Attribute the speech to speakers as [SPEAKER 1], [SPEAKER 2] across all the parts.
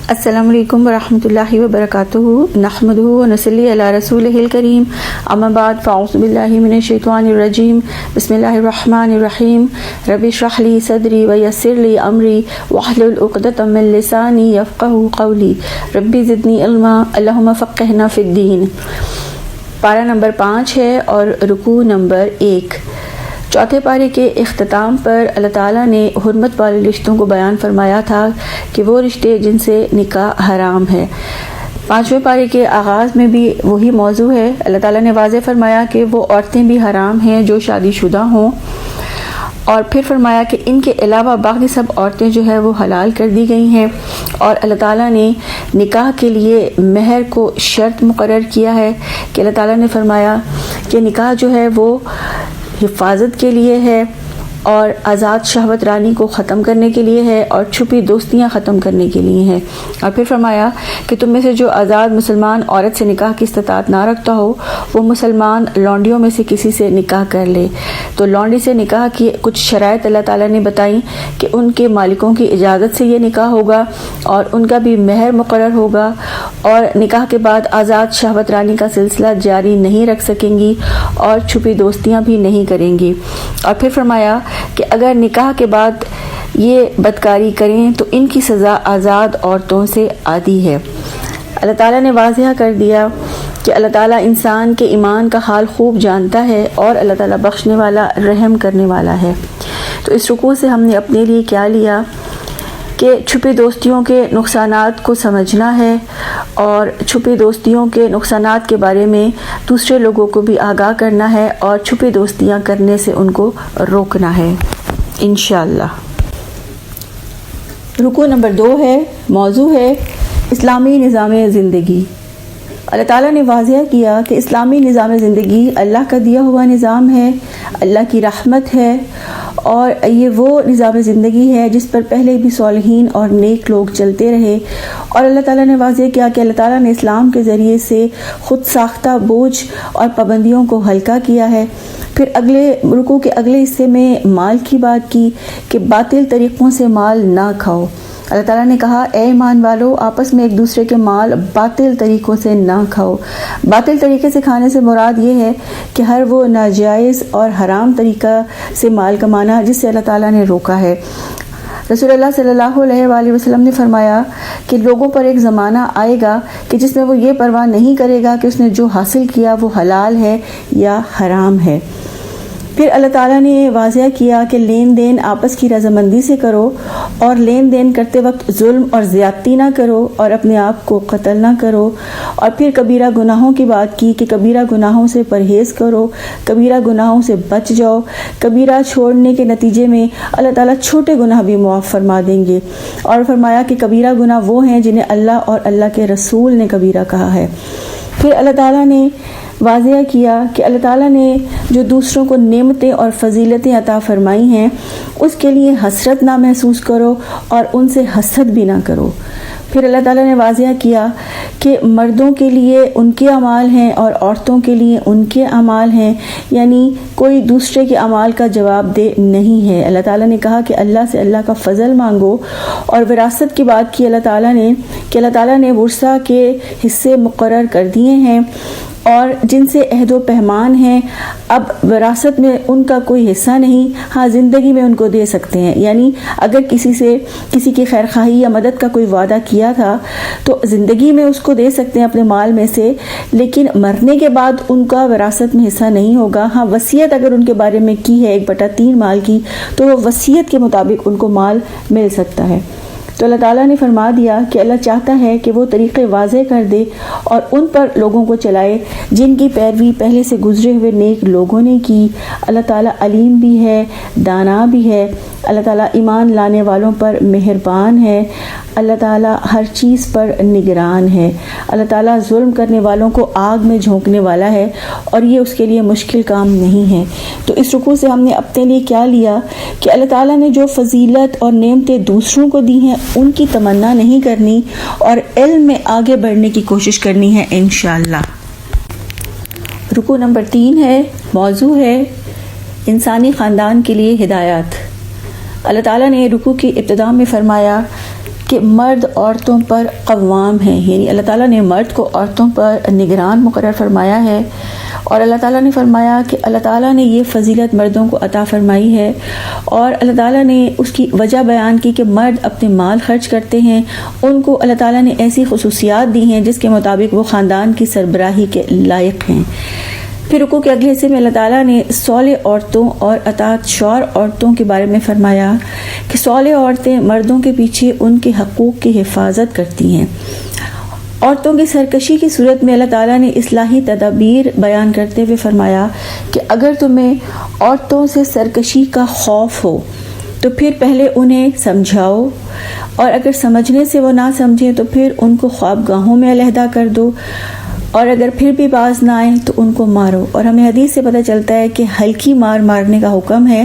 [SPEAKER 1] السلام علیکم ورحمۃ اللہ وبرکاتہ نحمدہ ونصلی علی رسولہ الکریم اما بعد فاعوذ باللہ من الشیطان الرجیم بسم اللہ الرحمن الرحیم رب اشرح لی صدری ویسر لی امری واحلل عقدۃ من لسانی یفقہوا قولی رب زدنی علما اللہم فقہنا فی الدین۔ پارہ نمبر 5 ہے اور رکوع نمبر 1۔ چوتھے پارے کے اختتام پر اللہ تعالیٰ نے حرمت والے رشتوں کو بیان فرمایا تھا کہ وہ رشتے جن سے نکاح حرام ہے۔ 5ویں پارے کے آغاز میں بھی وہی موضوع ہے۔ اللہ تعالیٰ نے واضح فرمایا کہ وہ عورتیں بھی حرام ہیں جو شادی شدہ ہوں، اور پھر فرمایا کہ ان کے علاوہ باقی سب عورتیں جو ہے وہ حلال کر دی گئی ہیں، اور اللہ تعالیٰ نے نکاح کے لیے مہر کو شرط مقرر کیا ہے کہ اللہ تعالیٰ نے فرمایا کہ نکاح جو ہے وہ حفاظت کے لیے ہے، اور آزاد شہوت رانی کو ختم کرنے کے لیے ہے، اور چھپی دوستیاں ختم کرنے کے لیے ہے۔ اور پھر فرمایا کہ تم میں سے جو آزاد مسلمان عورت سے نکاح کی استطاعت نہ رکھتا ہو وہ مسلمان لونڈیوں میں سے کسی سے نکاح کر لے۔ تو لونڈی سے نکاح کی کچھ شرائط اللہ تعالیٰ نے بتائیں کہ ان کے مالکوں کی اجازت سے یہ نکاح ہوگا، اور ان کا بھی مہر مقرر ہوگا، اور نکاح کے بعد آزاد شہوت رانی کا سلسلہ جاری نہیں رکھ سکیں گی، اور چھپی دوستیاں بھی نہیں کریں گی۔ اور پھر فرمایا کہ اگر نکاح کے بعد یہ بدکاری کریں تو ان کی سزا آزاد عورتوں سے عادی ہے۔ اللہ تعالیٰ نے واضح کر دیا کہ اللہ تعالیٰ انسان کے ایمان کا حال خوب جانتا ہے، اور اللہ تعالیٰ بخشنے والا رحم کرنے والا ہے۔ تو اس رکوع سے ہم نے اپنے لیے کیا لیا کہ چھپی دوستیوں کے نقصانات کو سمجھنا ہے، اور چھپی دوستیوں کے نقصانات کے بارے میں دوسرے لوگوں کو بھی آگاہ کرنا ہے، اور چھپی دوستیاں کرنے سے ان کو روکنا ہے انشاءاللہ۔ رکوع نمبر 2 ہے، موضوع ہے اسلامی نظام زندگی۔ اللہ تعالیٰ نے واضح کیا کہ اسلامی نظام زندگی اللہ کا دیا ہوا نظام ہے، اللہ کی رحمت ہے، اور یہ وہ نظام زندگی ہے جس پر پہلے بھی صالحین اور نیک لوگ چلتے رہے۔ اور اللہ تعالیٰ نے واضح کیا کہ اللہ تعالیٰ نے اسلام کے ذریعے سے خود ساختہ بوجھ اور پابندیوں کو ہلکا کیا ہے۔ پھر اگلے رکوع کے اگلے حصے میں مال کی بات کی کہ باطل طریقوں سے مال نہ کھاؤ۔ اللہ تعالیٰ نے کہا اے ایمان والو، آپس میں ایک دوسرے کے مال باطل طریقوں سے نہ کھاؤ۔ باطل طریقے سے کھانے سے مراد یہ ہے کہ ہر وہ ناجائز اور حرام طریقہ سے مال کمانا جس سے اللہ تعالیٰ نے روکا ہے۔ رسول اللہ صلی اللہ علیہ وآلہ وسلم نے فرمایا کہ لوگوں پر ایک زمانہ آئے گا کہ جس میں وہ یہ پرواہ نہیں کرے گا کہ اس نے جو حاصل کیا وہ حلال ہے یا حرام ہے۔ پھر اللہ تعالیٰ نے واضح کیا کہ لین دین آپس کی رضامندی سے کرو، اور لین دین کرتے وقت ظلم اور زیادتی نہ کرو، اور اپنے آپ کو قتل نہ کرو۔ اور پھر کبیرہ گناہوں کی بات کی کہ کبیرہ گناہوں سے پرہیز کرو، کبیرہ گناہوں سے بچ جاؤ۔ کبیرہ چھوڑنے کے نتیجے میں اللہ تعالیٰ چھوٹے گناہ بھی معاف فرما دیں گے، اور فرمایا کہ کبیرہ گناہ وہ ہیں جنہیں اللہ اور اللہ کے رسول نے کبیرہ کہا ہے۔ پھر اللہ تعالیٰ نے واضح کیا کہ اللہ تعالیٰ نے جو دوسروں کو نعمتیں اور فضیلتیں عطا فرمائی ہیں اس کے لیے حسرت نہ محسوس کرو، اور ان سے حسد بھی نہ کرو۔ پھر اللہ تعالیٰ نے واضح کیا کہ مردوں کے لیے ان کے اعمال ہیں اور عورتوں کے لیے ان کے اعمال ہیں، یعنی کوئی دوسرے کے اعمال کا جواب دہ نہیں ہے۔ اللہ تعالیٰ نے کہا کہ اللہ سے اللہ کا فضل مانگو، اور وراثت کی بات کی اللہ تعالیٰ نے کہ اللہ تعالیٰ نے ورثہ کے حصے مقرر کر دیے ہیں، اور جن سے عہد و پیمان ہیں اب وراثت میں ان کا کوئی حصہ نہیں، ہاں زندگی میں ان کو دے سکتے ہیں۔ یعنی اگر کسی کی خیر خواہی یا مدد کا کوئی وعدہ کیا تھا تو زندگی میں اس کو دے سکتے ہیں اپنے مال میں سے، لیکن مرنے کے بعد ان کا وراثت میں حصہ نہیں ہوگا۔ ہاں وصیت اگر ان کے بارے میں کی ہے 1/3 مال کی تو وہ وصیت کے مطابق ان کو مال مل سکتا ہے۔ تو اللہ تعالیٰ نے فرما دیا کہ اللہ چاہتا ہے کہ وہ طریقے واضح کر دے اور ان پر لوگوں کو چلائے جن کی پیروی پہلے سے گزرے ہوئے نیک لوگوں نے کی۔ اللہ تعالیٰ علیم بھی ہے، دانا بھی ہے، اللہ تعالیٰ ایمان لانے والوں پر مہربان ہے، اللہ تعالیٰ ہر چیز پر نگران ہے، اللہ تعالیٰ ظلم کرنے والوں کو آگ میں جھونکنے والا ہے، اور یہ اس کے لیے مشکل کام نہیں ہے۔ تو اس رکوع سے ہم نے اپنے لیے کیا لیا کہ اللہ تعالیٰ نے جو فضیلت اور نعمتیں دوسروں کو دی ہیں ان کی تمنا نہیں کرنی، اور علم میں آگے بڑھنے کی کوشش کرنی ہے انشاءاللہ۔ رکوع نمبر 3 ہے، موضوع ہے انسانی خاندان کے لیے ہدایات۔ اللہ تعالیٰ نے رکوع کی ابتدا میں فرمایا کہ مرد عورتوں پر قوام ہیں، یعنی اللہ تعالیٰ نے مرد کو عورتوں پر نگران مقرر فرمایا ہے، اور اللہ تعالیٰ نے فرمایا کہ اللہ تعالیٰ نے یہ فضیلت مردوں کو عطا فرمائی ہے، اور اللہ تعالیٰ نے اس کی وجہ بیان کی کہ مرد اپنے مال خرچ کرتے ہیں، ان کو اللہ تعالیٰ نے ایسی خصوصیات دی ہیں جس کے مطابق وہ خاندان کی سربراہی کے لائق ہیں۔ پھر رکوع کے اگلے حصے میں اللہ تعالیٰ نے صالح عورتوں اور اطاعت شور عورتوں کے بارے میں فرمایا کہ صالح عورتیں مردوں کے پیچھے ان کے حقوق کی حفاظت کرتی ہیں۔ عورتوں کی سرکشی کی صورت میں اللہ تعالیٰ نے اصلاحی تدابیر بیان کرتے ہوئے فرمایا کہ اگر تمہیں عورتوں سے سرکشی کا خوف ہو تو پھر پہلے انہیں سمجھاؤ، اور اگر سمجھنے سے وہ نہ سمجھیں تو پھر ان کو خوابگاہوں میں علیحدہ کر دو، اور اگر پھر بھی باز نہ آئیں تو ان کو مارو۔ اور ہمیں حدیث سے پتہ چلتا ہے کہ ہلکی مار مارنے کا حکم ہے،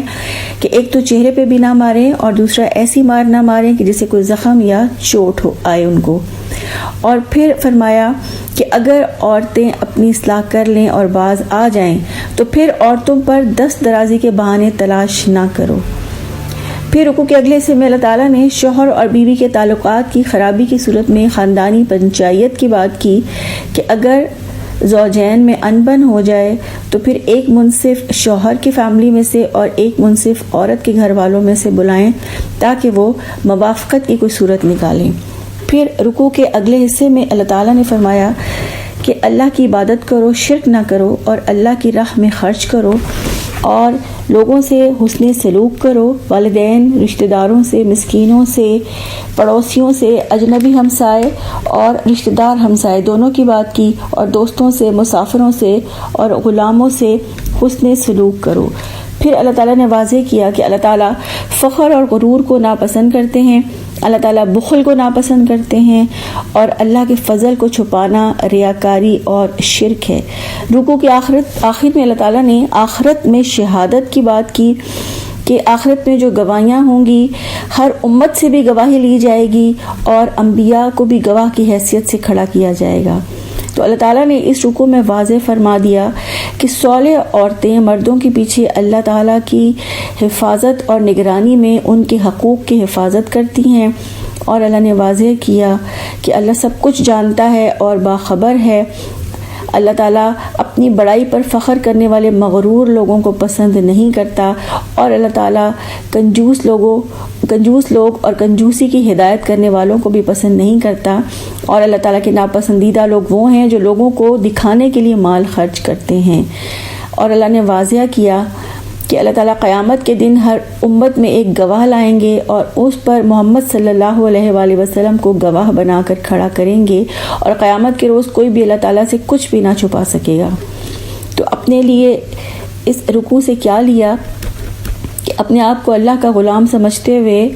[SPEAKER 1] کہ ایک تو چہرے پہ بھی نہ ماریں، اور دوسرا ایسی مار نہ ماریں کہ جسے کوئی زخم یا چوٹ ہو آئے ان کو۔ اور پھر فرمایا کہ اگر عورتیں اپنی اصلاح کر لیں اور باز آ جائیں تو پھر عورتوں پر دست درازی کے بہانے تلاش نہ کرو۔ پھر رکوع کے اگلے حصے میں اللہ تعالیٰ نے شوہر اور بیوی کے تعلقات کی خرابی کی صورت میں خاندانی پنچایت کی بات کی کہ اگر زوجین میں انبن ہو جائے تو پھر ایک منصف شوہر کی فیملی میں سے اور ایک منصف عورت کے گھر والوں میں سے بلائیں تاکہ وہ موافقت کی کوئی صورت نکالیں۔ پھر رکوع کے اگلے حصے میں اللہ تعالیٰ نے فرمایا کہ اللہ کی عبادت کرو، شرک نہ کرو، اور اللہ کی راہ میں خرچ کرو، اور لوگوں سے حسن سلوک کرو، والدین، رشتہ داروں سے، مسکینوں سے، پڑوسیوں سے، اجنبی ہمسائے اور رشتہ دار ہمسائے دونوں کی بات کی، اور دوستوں سے، مسافروں سے اور غلاموں سے حسن سلوک کرو۔ پھر اللہ تعالیٰ نے واضح کیا کہ اللہ تعالیٰ فخر اور غرور کو ناپسند کرتے ہیں، اللہ تعالیٰ بخل کو ناپسند کرتے ہیں، اور اللہ کے فضل کو چھپانا ریاکاری اور شرک ہے۔ رکوع کے آخر میں اللہ تعالیٰ نے آخرت میں شہادت کی بات کی کہ آخرت میں جو گواہیاں ہوں گی ہر امت سے بھی گواہی لی جائے گی، اور انبیاء کو بھی گواہ کی حیثیت سے کھڑا کیا جائے گا۔ تو اللہ تعالیٰ نے اس رکوع میں واضح فرما دیا کہ صالح عورتیں مردوں کے پیچھے اللہ تعالیٰ کی حفاظت اور نگرانی میں ان کے حقوق کی حفاظت کرتی ہیں، اور اللہ نے واضح کیا کہ اللہ سب کچھ جانتا ہے اور باخبر ہے۔ اللہ تعالیٰ اپنی بڑائی پر فخر کرنے والے مغرور لوگوں کو پسند نہیں کرتا، اور اللہ تعالیٰ کنجوس لوگ اور کنجوسی کی ہدایت کرنے والوں کو بھی پسند نہیں کرتا، اور اللہ تعالیٰ کے ناپسندیدہ لوگ وہ ہیں جو لوگوں کو دکھانے کے لیے مال خرچ کرتے ہیں۔ اور اللہ نے واضح کیا کہ اللہ تعالیٰ قیامت کے دن ہر امت میں ایک گواہ لائیں گے، اور اس پر محمد صلی اللہ علیہ وآلہ وسلم کو گواہ بنا کر کھڑا کریں گے، اور قیامت کے روز کوئی بھی اللہ تعالیٰ سے کچھ بھی نہ چھپا سکے گا۔ تو اپنے لیے اس رکوع سے کیا لیا کہ اپنے آپ کو اللہ کا غلام سمجھتے ہوئے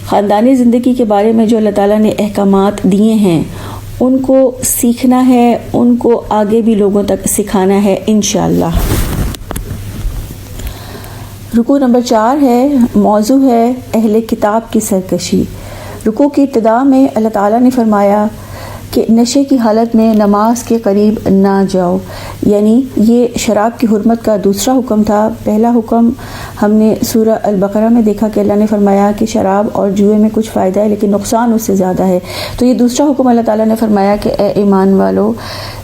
[SPEAKER 1] خاندانی زندگی کے بارے میں جو اللہ تعالیٰ نے احکامات دیے ہیں ان کو سیکھنا ہے، ان کو آگے بھی لوگوں تک سکھانا ہے انشاءاللہ۔ رکوع نمبر 4 ہے، موضوع ہے اہل کتاب کی سرکشی۔ رکوع کی ابتدا میں اللہ تعالیٰ نے فرمایا کہ نشے کی حالت میں نماز کے قریب نہ جاؤ، یعنی یہ شراب کی حرمت کا دوسرا حکم تھا۔ پہلا حکم ہم نے سورہ البقرہ میں دیکھا کہ اللہ نے فرمایا کہ شراب اور جوئے میں کچھ فائدہ ہے لیکن نقصان اس سے زیادہ ہے، تو یہ دوسرا حکم اللہ تعالیٰ نے فرمایا کہ اے ایمان والو،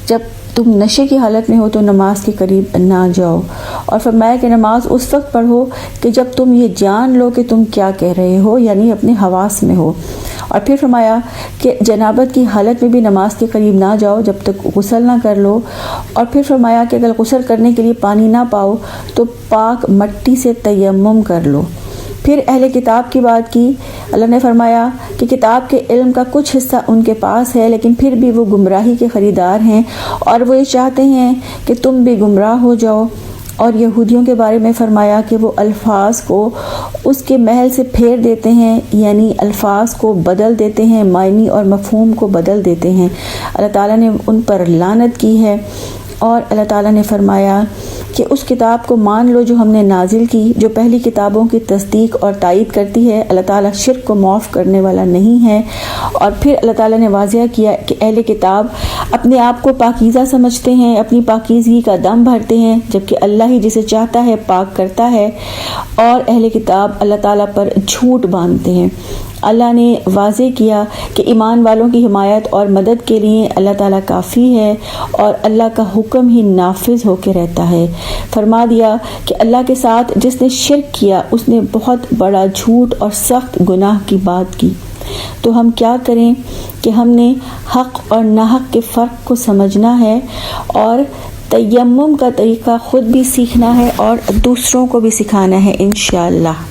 [SPEAKER 1] جب تم نشے کی حالت میں ہو تو نماز کے قریب نہ جاؤ، اور فرمایا کہ نماز اس وقت پڑھو کہ جب تم یہ جان لو کہ تم کیا کہہ رہے ہو، یعنی اپنے حواس میں ہو۔ اور پھر فرمایا کہ جنابت کی حالت میں بھی نماز کے قریب نہ جاؤ جب تک غسل نہ کر لو، اور پھر فرمایا کہ اگر غسل کرنے کے لیے پانی نہ پاؤ تو پاک مٹی سے تیمم کر لو۔ پھر اہل کتاب کی بات کی، اللہ نے فرمایا کہ کتاب کے علم کا کچھ حصہ ان کے پاس ہے لیکن پھر بھی وہ گمراہی کے خریدار ہیں، اور وہ یہ چاہتے ہیں کہ تم بھی گمراہ ہو جاؤ۔ اور یہودیوں کے بارے میں فرمایا کہ وہ الفاظ کو اس کے محل سے پھیر دیتے ہیں، یعنی الفاظ کو بدل دیتے ہیں، معنی اور مفہوم کو بدل دیتے ہیں۔ اللہ تعالیٰ نے ان پر لعنت کی ہے، اور اللہ تعالیٰ نے فرمایا کہ اس کتاب کو مان لو جو ہم نے نازل کی، جو پہلی کتابوں کی تصدیق اور تائید کرتی ہے۔ اللہ تعالیٰ شرک کو معاف کرنے والا نہیں ہے۔ اور پھر اللہ تعالیٰ نے واضح کیا کہ اہل کتاب اپنے آپ کو پاکیزہ سمجھتے ہیں، اپنی پاکیزگی کا دم بھرتے ہیں، جبکہ اللہ ہی جسے چاہتا ہے پاک کرتا ہے، اور اہل کتاب اللہ تعالیٰ پر جھوٹ باندھتے ہیں۔ اللہ نے واضح کیا کہ ایمان والوں کی حمایت اور مدد کے لیے اللہ تعالیٰ کافی ہے اور اللہ کا حکم ہی نافذ ہو کے رہتا ہے۔ فرما دیا کہ اللہ کے ساتھ جس نے شرک کیا اس نے بہت بڑا جھوٹ اور سخت گناہ کی بات کی۔ تو ہم کیا کریں کہ ہم نے حق اور ناحق کے فرق کو سمجھنا ہے اور تیمم کا طریقہ خود بھی سیکھنا ہے اور دوسروں کو بھی سکھانا ہے انشاءاللہ۔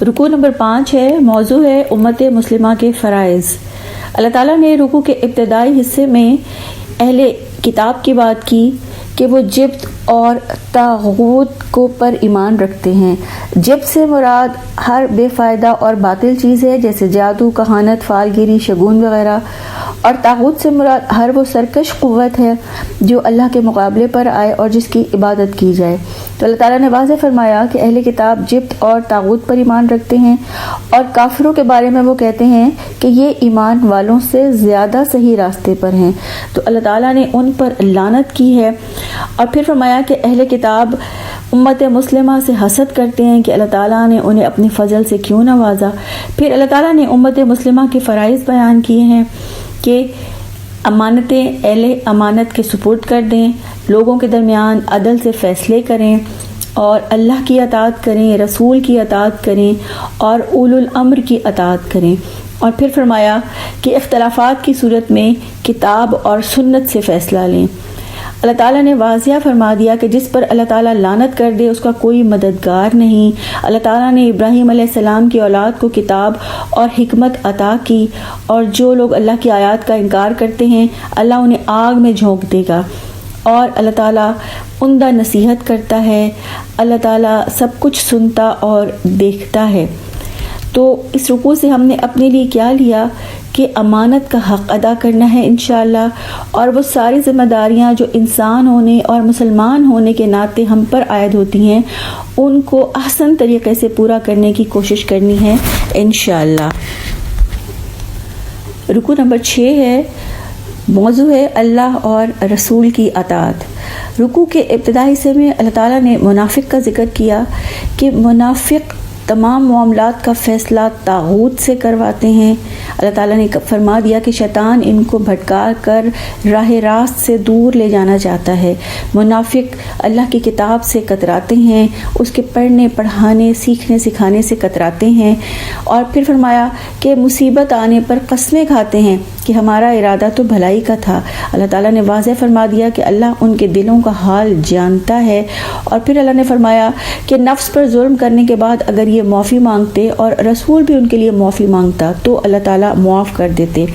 [SPEAKER 1] رکوع نمبر 5 ہے، موضوع ہے امت مسلمہ کے فرائض۔ اللہ تعالیٰ نے رکوع کے ابتدائی حصے میں اہل کتاب کی بات کی کہ وہ جبت اور طاغوت کو پر ایمان رکھتے ہیں۔ جبت سے مراد ہر بے فائدہ اور باطل چیز ہے جیسے جادو، کہانت، فالگیری، شگون وغیرہ، اور طاغوت سے مراد ہر وہ سرکش قوت ہے جو اللہ کے مقابلے پر آئے اور جس کی عبادت کی جائے۔ تو اللہ تعالیٰ نے واضح فرمایا کہ اہل کتاب جبت اور طاغوت پر ایمان رکھتے ہیں، اور کافروں کے بارے میں وہ کہتے ہیں کہ یہ ایمان والوں سے زیادہ صحیح راستے پر ہیں۔ تو اللہ تعالیٰ نے ان پر لعنت کی ہے، اور پھر فرمایا کہ اہل کتاب امت مسلمہ سے حسد کرتے ہیں کہ اللہ تعالیٰ نے انہیں اپنے فضل سے کیوں نوازا۔ پھر اللہ تعالیٰ نے امت مسلمہ کے فرائض بیان کیے ہیں کہ امانتیں اہل امانت کے سپرد کر دیں، لوگوں کے درمیان عدل سے فیصلے کریں اور اللہ کی اطاعت کریں، رسول کی اطاعت کریں اور اولو الامر کی اطاعت کریں۔ اور پھر فرمایا کہ اختلافات کی صورت میں کتاب اور سنت سے فیصلہ لیں۔ اللہ تعالیٰ نے واضح فرما دیا کہ جس پر اللہ تعالیٰ لعنت کر دے اس کا کوئی مددگار نہیں۔ اللہ تعالیٰ نے ابراہیم علیہ السلام کی اولاد کو کتاب اور حکمت عطا کی، اور جو لوگ اللہ کی آیات کا انکار کرتے ہیں اللہ انہیں آگ میں جھونک دے گا، اور اللہ تعالیٰ عمدہ نصیحت کرتا ہے، اللہ تعالیٰ سب کچھ سنتا اور دیکھتا ہے۔ تو اس رکوع سے ہم نے اپنے لیے کیا لیا کہ امانت کا حق ادا کرنا ہے انشاءاللہ، اور وہ ساری ذمہ داریاں جو انسان ہونے اور مسلمان ہونے کے ناطے ہم پر عائد ہوتی ہیں ان کو احسن طریقے سے پورا کرنے کی کوشش کرنی ہے انشاءاللہ۔ رکوع نمبر 6 ہے، موضوع ہے اللہ اور رسول کی اطاعت۔ رکوع کے ابتدائی حصے میں اللہ تعالیٰ نے منافق کا ذکر کیا کہ منافق تمام معاملات کا فیصلہ طاغوت سے کرواتے ہیں۔ اللہ تعالیٰ نے فرما دیا کہ شیطان ان کو بھٹکا کر راہ راست سے دور لے جانا چاہتا ہے۔ منافق اللہ کی کتاب سے کتراتے ہیں، اس کے پڑھنے، پڑھانے، سیکھنے، سکھانے سے کتراتے ہیں، اور پھر فرمایا کہ مصیبت آنے پر قسمیں کھاتے ہیں کہ ہمارا ارادہ تو بھلائی کا تھا۔ اللہ تعالیٰ نے واضح فرما دیا کہ اللہ ان کے دلوں کا حال جانتا ہے، اور پھر اللہ نے فرمایا کہ نفس پر ظلم کرنے کے بعد اگر یہ معافی مانگتے اور رسول بھی ان کے لیے معافی مانگتا تو اللہ تعالیٰ معاف کر دیتے۔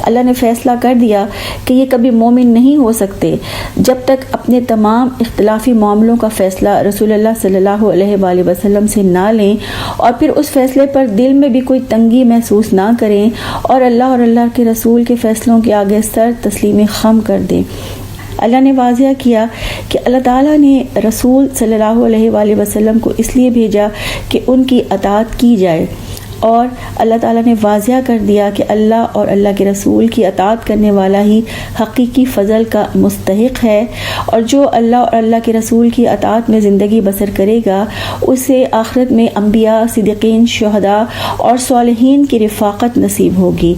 [SPEAKER 1] اللہ نے فیصلہ کر دیا کہ یہ کبھی مومن نہیں ہو سکتے جب تک اپنے تمام اختلافی معاملوں کا فیصلہ رسول اللہ صلی اللہ علیہ وآلہ وسلم سے نہ لیں، اور پھر اس فیصلے پر دل میں بھی کوئی تنگی محسوس نہ کریں، اور اللہ کے رسول کے فیصلوں کے آگے سر تسلیم خم کر دیں۔ اللہ نے واضح کیا کہ اللہ تعالیٰ نے رسول صلی اللہ علیہ وآلہ وسلم کو اس لیے بھیجا کہ ان کی اطاعت کی جائے، اور اللہ تعالیٰ نے واضح کر دیا کہ اللہ اور اللہ کے رسول کی اطاعت کرنے والا ہی حقیقی فضل کا مستحق ہے، اور جو اللہ اور اللہ کے رسول کی اطاعت میں زندگی بسر کرے گا اسے آخرت میں انبیاء، صدیقین، شہداء اور صالحین کی رفاقت نصیب ہوگی۔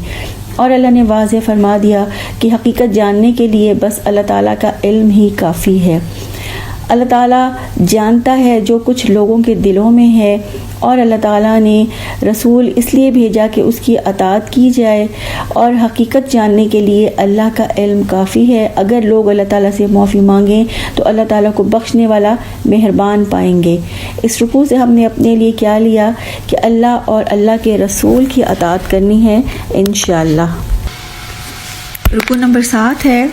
[SPEAKER 1] اور اللہ نے واضح فرما دیا کہ حقیقت جاننے کے لیے بس اللہ تعالیٰ کا علم ہی کافی ہے۔ اللہ تعالیٰ جانتا ہے جو کچھ لوگوں کے دلوں میں ہے، اور اللہ تعالیٰ نے رسول اس لیے بھیجا کہ اس کی اطاعت کی جائے، اور حقیقت جاننے کے لیے اللہ کا علم کافی ہے۔ اگر لوگ اللہ تعالیٰ سے معافی مانگیں تو اللہ تعالیٰ کو بخشنے والا مہربان پائیں گے۔ اس رکوع سے ہم نے اپنے لیے کیا لیا کہ اللہ اور اللہ کے رسول کی اطاعت کرنی ہے انشاءاللہ۔ رکوع نمبر 7 ہے،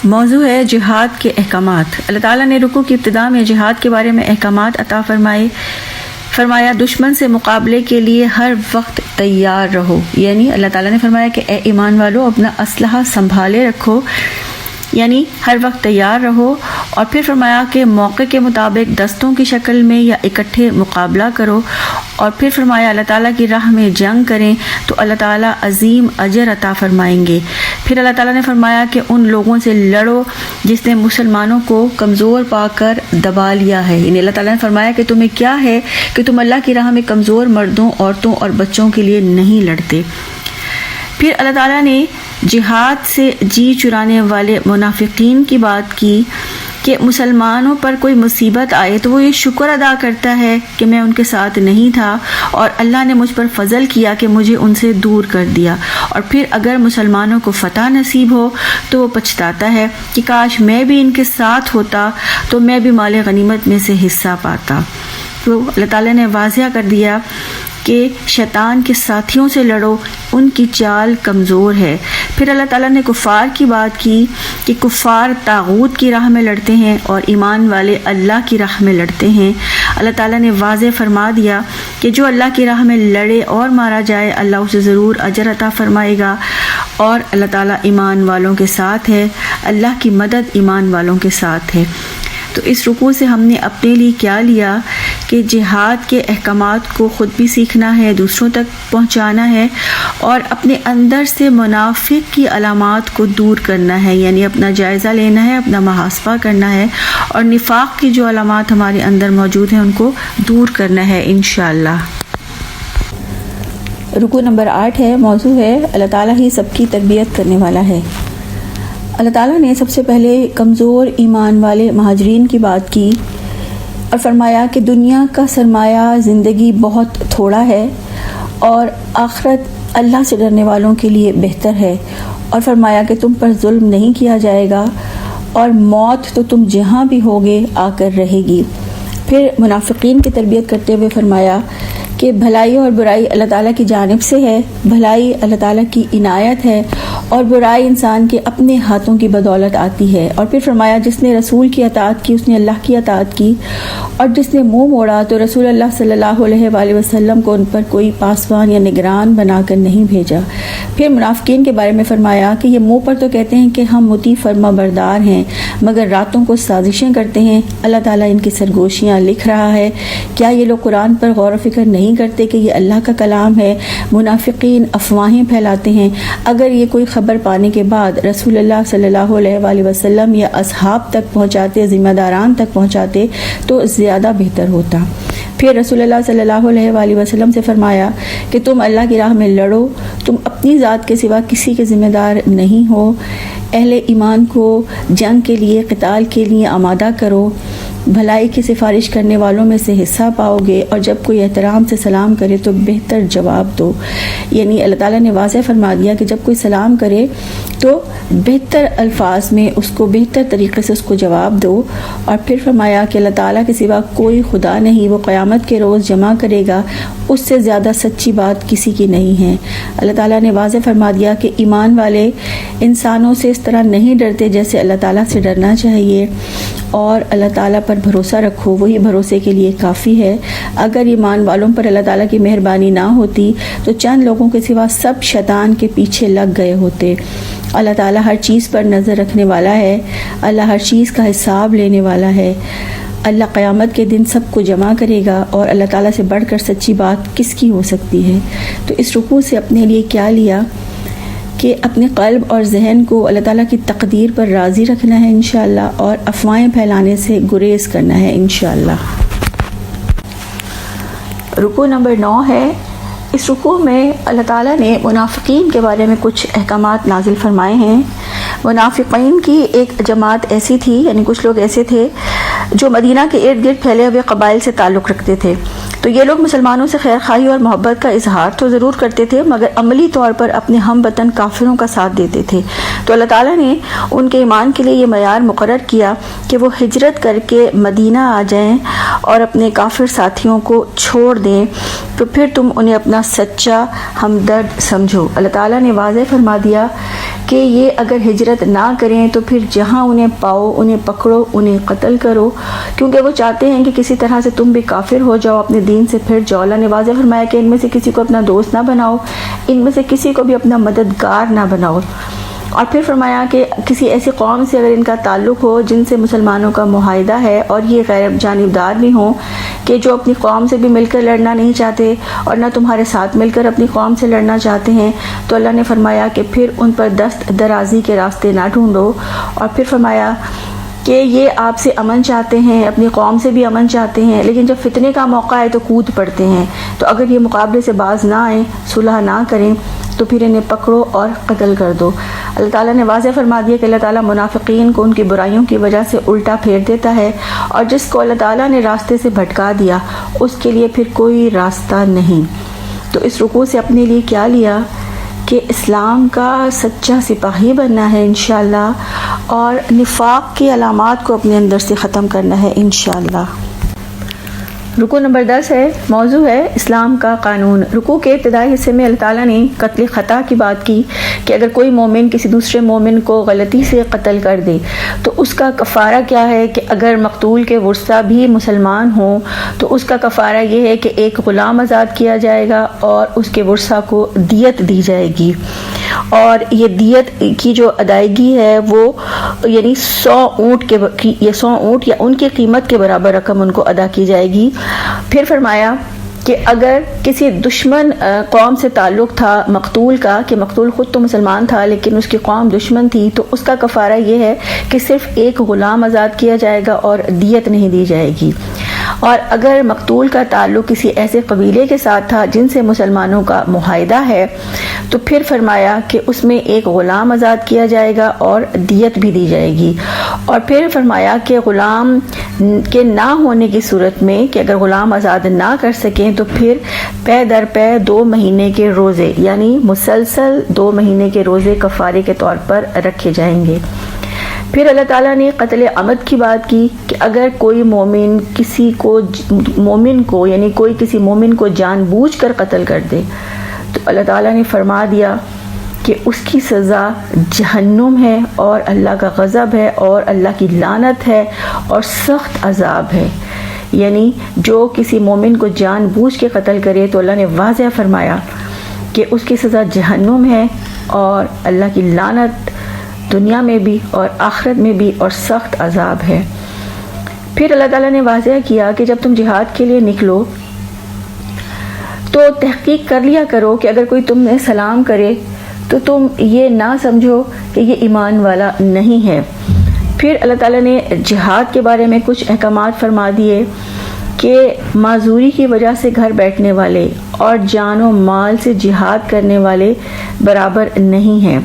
[SPEAKER 1] موضوع ہے جہاد کے احکامات۔ اللہ تعالیٰ نے رکوع کی ابتدا میں جہاد کے بارے میں احکامات عطا فرمایا دشمن سے مقابلے کے لیے ہر وقت تیار رہو، یعنی اللہ تعالیٰ نے فرمایا کہ اے ایمان والو اپنا اسلحہ سنبھالے رکھو، یعنی ہر وقت تیار رہو، اور پھر فرمایا کہ موقع کے مطابق دستوں کی شکل میں یا اکٹھے مقابلہ کرو، اور پھر فرمایا اللہ تعالیٰ کی راہ میں جنگ کریں تو اللہ تعالیٰ عظیم اجر عطا فرمائیں گے۔ پھر اللہ تعالیٰ نے فرمایا کہ ان لوگوں سے لڑو جس نے مسلمانوں کو کمزور پا کر دبا لیا ہے، یعنی اللہ تعالیٰ نے فرمایا کہ تمہیں کیا ہے کہ تم اللہ کی راہ میں کمزور مردوں، عورتوں اور بچوں کے لیے نہیں لڑتے۔ پھر اللہ تعالیٰ نے جہاد سے جی چرانے والے منافقین کی بات کی کہ مسلمانوں پر کوئی مصیبت آئے تو وہ یہ شکر ادا کرتا ہے کہ میں ان کے ساتھ نہیں تھا اور اللہ نے مجھ پر فضل کیا کہ مجھے ان سے دور کر دیا، اور پھر اگر مسلمانوں کو فتح نصیب ہو تو وہ پچھتاتا ہے کہ کاش میں بھی ان کے ساتھ ہوتا تو میں بھی مال غنیمت میں سے حصہ پاتا۔ تو اللہ تعالیٰ نے واضح کر دیا کہ شیطان کے ساتھیوں سے لڑو، ان کی چال کمزور ہے۔ پھر اللہ تعالیٰ نے کفار کی بات کی کہ کفار طاغوت کی راہ میں لڑتے ہیں اور ایمان والے اللہ کی راہ میں لڑتے ہیں۔ اللہ تعالیٰ نے واضح فرما دیا کہ جو اللہ کی راہ میں لڑے اور مارا جائے اللہ اسے ضرور اجر عطا فرمائے گا، اور اللہ تعالیٰ ایمان والوں کے ساتھ ہے، اللہ کی مدد ایمان والوں کے ساتھ ہے۔ تو اس رکوع سے ہم نے اپنے لیے کیا لیا کہ جہاد کے احکامات کو خود بھی سیکھنا ہے، دوسروں تک پہنچانا ہے، اور اپنے اندر سے منافق کی علامات کو دور کرنا ہے، یعنی اپنا جائزہ لینا ہے، اپنا محاسبہ کرنا ہے، اور نفاق کی جو علامات ہمارے اندر موجود ہیں ان کو دور کرنا ہے انشاءاللہ۔ رکوع نمبر 8 ہے، موضوع ہے اللہ تعالیٰ ہی سب کی تربیت کرنے والا ہے۔ اللہ تعالیٰ نے سب سے پہلے کمزور ایمان والے مہاجرین کی بات کی اور فرمایا کہ دنیا کا سرمایہ زندگی بہت تھوڑا ہے اور آخرت اللہ سے ڈرنے والوں کے لیے بہتر ہے، اور فرمایا کہ تم پر ظلم نہیں کیا جائے گا اور موت تو تم جہاں بھی ہوگے آ کر رہے گی۔ پھر منافقین کی تربیت کرتے ہوئے فرمایا کہ بھلائی اور برائی اللہ تعالیٰ کی جانب سے ہے، بھلائی اللہ تعالیٰ کی عنایت ہے اور برائی انسان کے اپنے ہاتھوں کی بدولت آتی ہے۔ اور پھر فرمایا جس نے رسول کی اطاعت کی اس نے اللہ کی اطاعت کی، اور جس نے منہ موڑا تو رسول اللہ صلی اللہ علیہ وآلہ وسلم کو ان پر کوئی پاسبان یا نگران بنا کر نہیں بھیجا۔ پھر منافقین کے بارے میں فرمایا کہ یہ منہ پر تو کہتے ہیں کہ ہم مطیع فرما بردار ہیں، مگر راتوں کو سازشیں کرتے ہیں۔ اللہ تعالیٰ ان کی سرگوشیاں لکھ رہا ہے۔ کیا یہ لوگ قرآن پر غور و فکر نہیں کرتے کہ یہ اللہ کا کلام ہے؟ منافقین افواہیں پھیلاتے ہیں۔ اگر یہ کوئی خبر پانے کے بعد رسول اللہ صلی اللہ علیہ وآلہ وسلم یا اصحاب تک پہنچاتے، ذمہ داران تک پہنچاتے تو زیادہ بہتر ہوتا۔ پھر رسول اللہ صلی اللہ علیہ وآلہ وسلم سے فرمایا کہ تم اللہ کی راہ میں لڑو، تم اپنی ذات کے سوا کسی کے ذمہ دار نہیں ہو، اہل ایمان کو جنگ کے لیے، قتال کے لیے آمادہ کرو، بھلائی کی سفارش کرنے والوں میں سے حصہ پاؤ گے، اور جب کوئی احترام سے سلام کرے تو بہتر جواب دو۔ یعنی اللہ تعالیٰ نے واضح فرما دیا کہ جب کوئی سلام کرے تو بہتر الفاظ میں اس کو بہتر طریقے سے اس کو جواب دو، اور پھر فرمایا کہ اللہ تعالیٰ کے سوا کوئی خدا نہیں، وہ قیامت کے روز جمع کرے گا، اس سے زیادہ سچی بات کسی کی نہیں ہے۔ اللہ تعالیٰ نے واضح فرما دیا کہ ایمان والے انسانوں سے اس طرح نہیں ڈرتے جیسے اللہ تعالیٰ سے ڈرنا چاہیے، اور اللہ تعالیٰ پر بھروسہ رکھو، وہی بھروسے کے لیے کافی ہے۔ اگر ایمان والوں پر اللہ تعالیٰ کی مہربانی نہ ہوتی تو چند لوگوں کے سوا سب شیطان کے پیچھے لگ گئے ہوتے۔ اللہ تعالیٰ ہر چیز پر نظر رکھنے والا ہے، اللہ ہر چیز کا حساب لینے والا ہے، اللہ قیامت کے دن سب کو جمع کرے گا، اور اللہ تعالیٰ سے بڑھ کر سچی بات کس کی ہو سکتی ہے۔ تو اس رکوع سے اپنے لیے کیا لیا کہ اپنے قلب اور ذہن کو اللہ تعالیٰ کی تقدیر پر راضی رکھنا ہے انشاءاللہ، اور افواہیں پھیلانے سے گریز کرنا ہے انشاءاللہ۔ رکوع نمبر 9 ہے۔ اس رکوع میں اللہ تعالیٰ نے منافقین کے بارے میں کچھ احکامات نازل فرمائے ہیں۔ منافقین کی ایک جماعت ایسی تھی، یعنی کچھ لوگ ایسے تھے جو مدینہ کے ارد گرد پھیلے ہوئے قبائل سے تعلق رکھتے تھے۔ تو یہ لوگ مسلمانوں سے خیر خواہی اور محبت کا اظہار تو ضرور کرتے تھے، مگر عملی طور پر اپنے ہم وطن کافروں کا ساتھ دیتے تھے۔ تو اللہ تعالیٰ نے ان کے ایمان کے لیے یہ معیار مقرر کیا کہ وہ ہجرت کر کے مدینہ آ جائیں اور اپنے کافر ساتھیوں کو چھوڑ دیں، تو پھر تم انہیں اپنا سچا ہمدرد سمجھو۔ اللہ تعالیٰ نے واضح فرما دیا کہ یہ اگر ہجرت نہ کریں تو پھر جہاں انہیں پاؤ انہیں پکڑو، انہیں قتل کرو، کیونکہ وہ چاہتے ہیں کہ کسی طرح سے تم بھی کافر ہو جاؤ، اپنے دین سے پھر جاؤ۔ اللہ نے واضح فرمایا کہ ان میں سے کسی کو اپنا دوست نہ بناؤ، ان میں سے کسی کو بھی اپنا مددگار نہ بناؤ، اور پھر فرمایا کہ کسی ایسی قوم سے اگر ان کا تعلق ہو جن سے مسلمانوں کا معاہدہ ہے اور یہ غیر جانبدار بھی ہوں کہ جو اپنی قوم سے بھی مل کر لڑنا نہیں چاہتے اور نہ تمہارے ساتھ مل کر اپنی قوم سے لڑنا چاہتے ہیں، تو اللہ نے فرمایا کہ پھر ان پر دست درازی کے راستے نہ ڈھونڈو۔ اور پھر فرمایا کہ یہ آپ سے امن چاہتے ہیں، اپنی قوم سے بھی امن چاہتے ہیں، لیکن جب فتنے کا موقع ہے تو کود پڑتے ہیں، تو اگر یہ مقابلے سے باز نہ آئیں، صلح نہ کریں، تو پھر انہیں پکڑو اور قتل کر دو۔ اللہ تعالیٰ نے واضح فرما دیا کہ اللہ تعالیٰ منافقین کو ان کی برائیوں کی وجہ سے الٹا پھیر دیتا ہے، اور جس کو اللہ تعالیٰ نے راستے سے بھٹکا دیا اس کے لیے پھر کوئی راستہ نہیں۔ تو اس رکوع سے اپنے لیے کیا لیا کہ اسلام کا سچا سپاہی بننا ہے انشاءاللہ، اور نفاق کی علامات کو اپنے اندر سے ختم کرنا ہے انشاءاللہ۔ رکوع نمبر 10 ہے، موضوع ہے اسلام کا قانون۔ رکوع کے ابتدائی حصے میں اللہ تعالیٰ نے قتل خطا کی بات کی کہ اگر کوئی مومن کسی دوسرے مومن کو غلطی سے قتل کر دے تو اس کا کفارہ کیا ہے کہ اگر مقتول کے ورثہ بھی مسلمان ہوں تو اس کا کفارہ یہ ہے کہ ایک غلام آزاد کیا جائے گا اور اس کے ورثہ کو دیت دی جائے گی، اور یہ دیت کی جو ادائیگی ہے وہ یعنی 100 اونٹ یا ان کی قیمت کے برابر رقم ان کو ادا کی جائے گی۔ پھر فرمایا کہ اگر کسی دشمن قوم سے تعلق تھا مقتول کا، کہ مقتول خود تو مسلمان تھا لیکن اس کی قوم دشمن تھی، تو اس کا کفارہ یہ ہے کہ صرف ایک غلام آزاد کیا جائے گا اور دیت نہیں دی جائے گی۔ اور اگر مقتول کا تعلق کسی ایسے قبیلے کے ساتھ تھا جن سے مسلمانوں کا معاہدہ ہے تو پھر فرمایا کہ اس میں ایک غلام آزاد کیا جائے گا اور دیت بھی دی جائے گی۔ اور پھر فرمایا کہ غلام کے نہ ہونے کی صورت میں کہ اگر غلام آزاد نہ کر سکیں تو پھر پے در پے 2 مہینے کے روزے، یعنی مسلسل 2 مہینے کے روزے کفارے کے طور پر رکھے جائیں گے۔ پھر اللہ تعالیٰ نے قتل عمد کی بات کی کہ اگر کوئی مومن کسی مومن کو جان بوجھ کر قتل کر دے تو اللہ تعالیٰ نے فرما دیا کہ اس کی سزا جہنم ہے اور اللہ کا غضب ہے اور اللہ کی لعنت ہے اور سخت عذاب ہے۔ یعنی جو کسی مومن کو جان بوجھ کے قتل کرے تو اللہ نے واضح فرمایا کہ اس کی سزا جہنم ہے اور اللہ کی لعنت دنیا میں بھی اور آخرت میں بھی اور سخت عذاب ہے۔ پھر اللہ تعالیٰ نے واضح کیا کہ جب تم جہاد کے لیے نکلو تو تحقیق کر لیا کرو کہ اگر کوئی تم نے سلام کرے تو تم یہ نہ سمجھو کہ یہ ایمان والا نہیں ہے۔ پھر اللہ تعالیٰ نے جہاد کے بارے میں کچھ احکامات فرما دیے کہ معذوری کی وجہ سے گھر بیٹھنے والے اور جان و مال سے جہاد کرنے والے برابر نہیں ہیں۔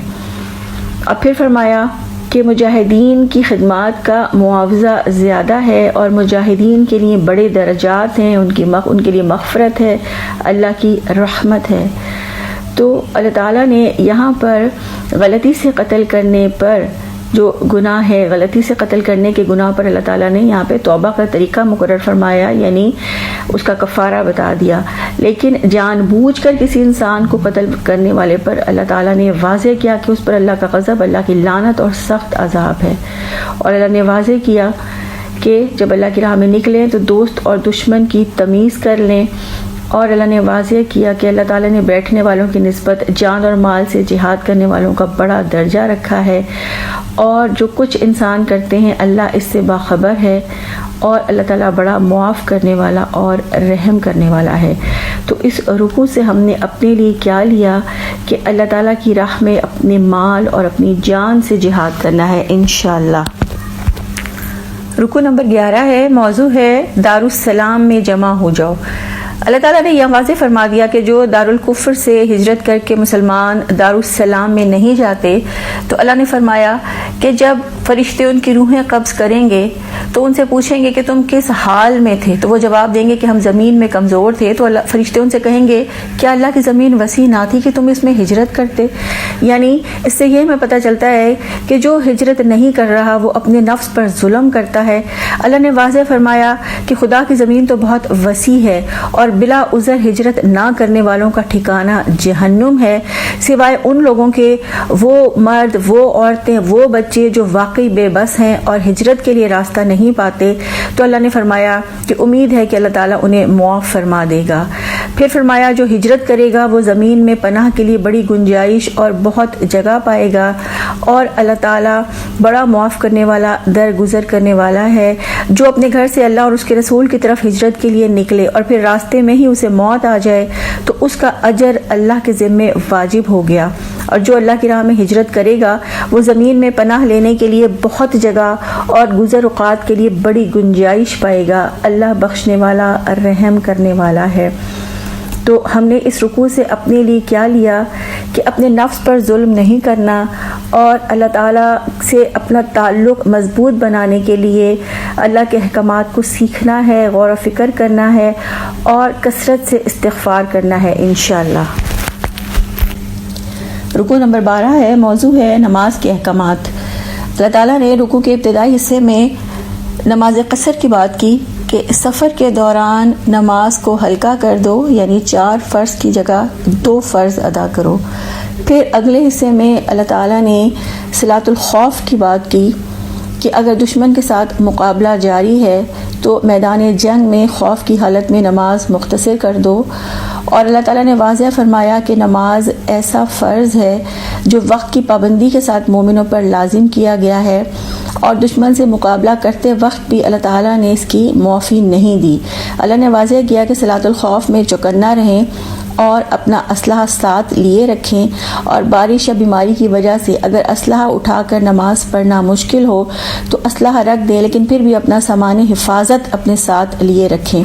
[SPEAKER 1] اور پھر فرمایا کہ مجاہدین کی خدمات کا معاوضہ زیادہ ہے اور مجاہدین کے لیے بڑے درجات ہیں، ان کے لیے مغفرت ہے، اللہ کی رحمت ہے۔ تو اللہ تعالیٰ نے یہاں پر غلطی سے قتل کرنے پر جو گناہ ہے، غلطی سے قتل کرنے کے گناہ پر اللہ تعالیٰ نے یہاں پہ توبہ کا طریقہ مقرر فرمایا، یعنی اس کا کفارہ بتا دیا۔ لیکن جان بوجھ کر کسی انسان کو قتل کرنے والے پر اللہ تعالیٰ نے واضح کیا کہ اس پر اللہ کا غضب، اللہ کی لعنت اور سخت عذاب ہے۔ اور اللہ نے واضح کیا کہ جب اللہ کی راہ میں نکلیں تو دوست اور دشمن کی تمیز کر لیں، اور اللہ نے واضح کیا کہ اللہ تعالیٰ نے بیٹھنے والوں کی نسبت جان اور مال سے جہاد کرنے والوں کا بڑا درجہ رکھا ہے، اور جو کچھ انسان کرتے ہیں اللہ اس سے باخبر ہے، اور اللہ تعالیٰ بڑا معاف کرنے والا اور رحم کرنے والا ہے۔ تو اس رکوع سے ہم نے اپنے لیے کیا لیا کہ اللہ تعالیٰ کی راہ میں اپنے مال اور اپنی جان سے جہاد کرنا ہے انشاءاللہ۔ رکوع نمبر 11 ہے، موضوع ہے دارالسلام میں جمع ہو جاؤ۔ اللہ تعالیٰ نے یہ واضح فرما دیا کہ جو دارالکفر سے ہجرت کر کے مسلمان دارالسلام میں نہیں جاتے تو اللہ نے فرمایا کہ جب فرشتے ان کی روحیں قبض کریں گے تو ان سے پوچھیں گے کہ تم کس حال میں تھے، تو وہ جواب دیں گے کہ ہم زمین میں کمزور تھے۔ تو فرشتے ان سے کہیں گے کیا اللہ کی زمین وسیع نہ تھی کہ تم اس میں ہجرت کرتے؟ یعنی اس سے یہ ہمیں پتہ چلتا ہے کہ جو ہجرت نہیں کر رہا وہ اپنے نفس پر ظلم کرتا ہے۔ اللہ نے واضح فرمایا کہ خدا کی زمین تو بہت وسیع ہے اور اور بلا عذر ہجرت نہ کرنے والوں کا ٹھکانہ جہنم ہے، سوائے ان لوگوں کے وہ مرد، وہ عورتیں، وہ بچے جو واقعی بے بس ہیں اور ہجرت کے لیے راستہ نہیں پاتے۔ تو اللہ نے فرمایا کہ امید ہے کہ اللہ تعالیٰ انہیں معاف فرما دے گا۔ پھر فرمایا جو ہجرت کرے گا وہ زمین میں پناہ کے لیے بڑی گنجائش اور بہت جگہ پائے گا، اور اللہ تعالیٰ بڑا معاف کرنے والا، درگزر کرنے والا ہے۔ جو اپنے گھر سے اللہ اور اس کے رسول کی طرف ہجرت کے لیے نکلے اور پھر راستے میں ہی اسے موت آ جائے تو اس کا اجر اللہ کے ذمے واجب ہو گیا، اور جو اللہ کی راہ میں ہجرت کرے گا وہ زمین میں پناہ لینے کے لیے بہت جگہ اور گزر اوقات کے لیے بڑی گنجائش پائے گا۔ اللہ بخشنے والا، رحم کرنے والا ہے۔ تو ہم نے اس رکوع سے اپنے لیے کیا لیا کہ اپنے نفس پر ظلم نہیں کرنا، اور اللہ تعالیٰ سے اپنا تعلق مضبوط بنانے کے لیے اللہ کے احکامات کو سیکھنا ہے، غور و فکر کرنا ہے، اور کثرت سے استغفار کرنا ہے انشاءاللہ۔ رکوع نمبر 12 ہے، موضوع ہے نماز کے احکامات۔ اللہ تعالیٰ نے رکوع کے ابتدائی حصے میں نماز قصر کی بات کی کہ سفر کے دوران نماز کو ہلکا کر دو، یعنی 4 فرض کی جگہ 2 فرض ادا کرو۔ پھر اگلے حصے میں اللہ تعالیٰ نے صلاۃ الخوف کی بات کی کہ اگر دشمن کے ساتھ مقابلہ جاری ہے تو میدان جنگ میں خوف کی حالت میں نماز مختصر کر دو، اور اللہ تعالیٰ نے واضح فرمایا کہ نماز ایسا فرض ہے جو وقت کی پابندی کے ساتھ مومنوں پر لازم کیا گیا ہے، اور دشمن سے مقابلہ کرتے وقت بھی اللہ تعالیٰ نے اس کی معافی نہیں دی۔ اللہ نے واضح کیا کہ صلاۃ الخوف میں چوکنا رہیں اور اپنا اسلحہ ساتھ لیے رکھیں، اور بارش یا بیماری کی وجہ سے اگر اسلحہ اٹھا کر نماز پڑھنا مشکل ہو تو اسلحہ رکھ دیں، لیکن پھر بھی اپنا سامان حفاظت اپنے ساتھ لیے رکھیں۔